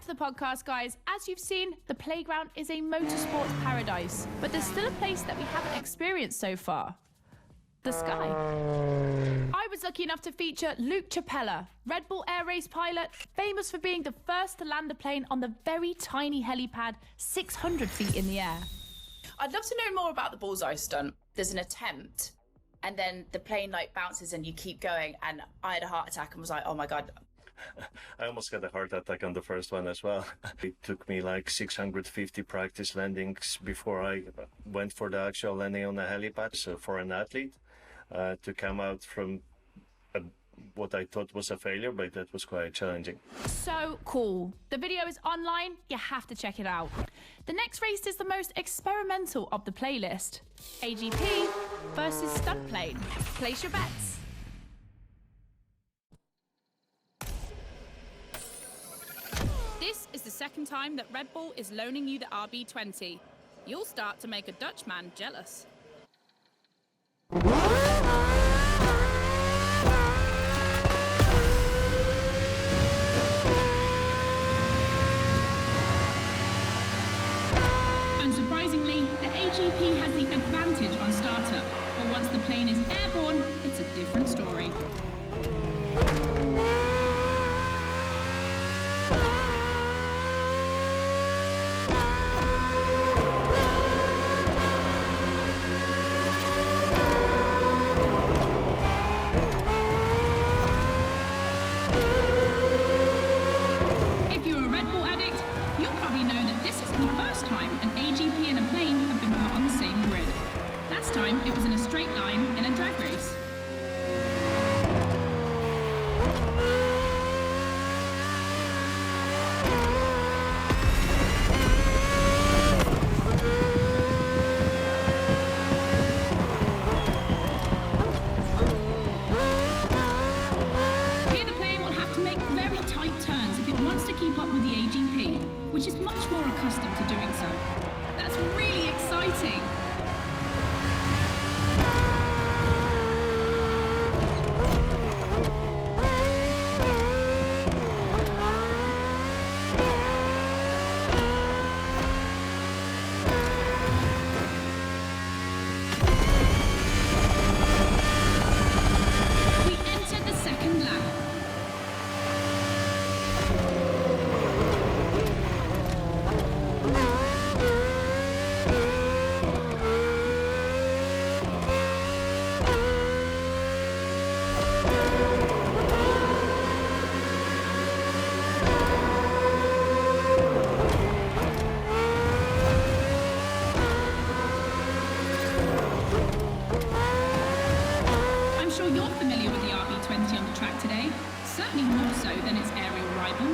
to the podcast, guys. As you've seen, the playground is a motorsports paradise, but there's still a place that we haven't experienced so far. The sky. I was lucky enough to feature Luke Chapella, Red Bull Air Race pilot, famous for being the first to land a plane on the very tiny helipad 600 feet in the air. I'd love to know more about the bullseye stunt. There's an attempt, and then the plane bounces and you keep going, and I had a heart attack and was like, oh my God. I almost got a heart attack on the first one as well. It took me 650 practice landings before I went for the actual landing on the helipad. So for an athlete to come out from what I thought was a failure, but that was quite challenging. So cool. The video is online. You have to check it out. The next race is the most experimental of the playlist. AGP versus stunt plane. Place your bets. This is the second time that Red Bull is loaning you the RB20. You'll start to make a Dutchman jealous. Unsurprisingly, the AGP has the advantage on startup, but once the plane is airborne, it's a different story. It was in a straight line in a drag race. Here the plane will have to make very tight turns if it wants to keep up with the AGP, which is much more accustomed to doing so. That's really exciting. Certainly more so than its aerial rival.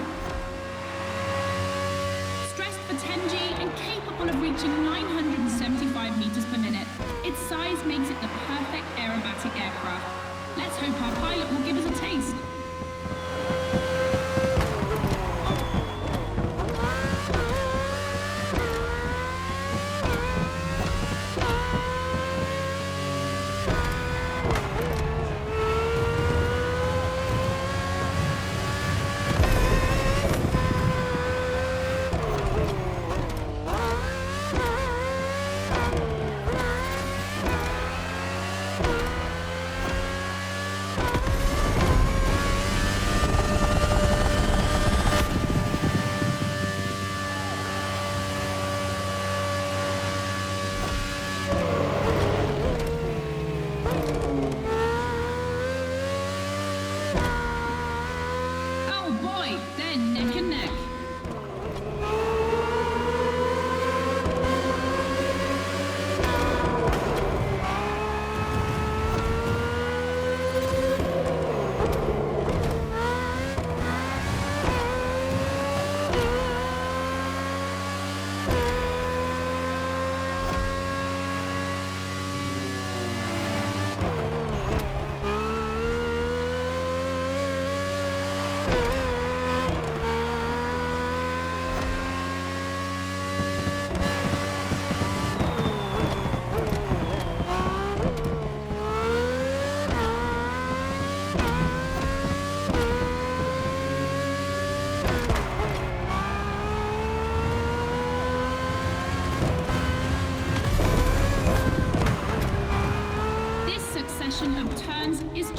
Stressed for 10G and capable of reaching 975 meters per minute, its size makes it the perfect aerobatic aircraft. Let's hope our pilot will give us a taste. combination of turns is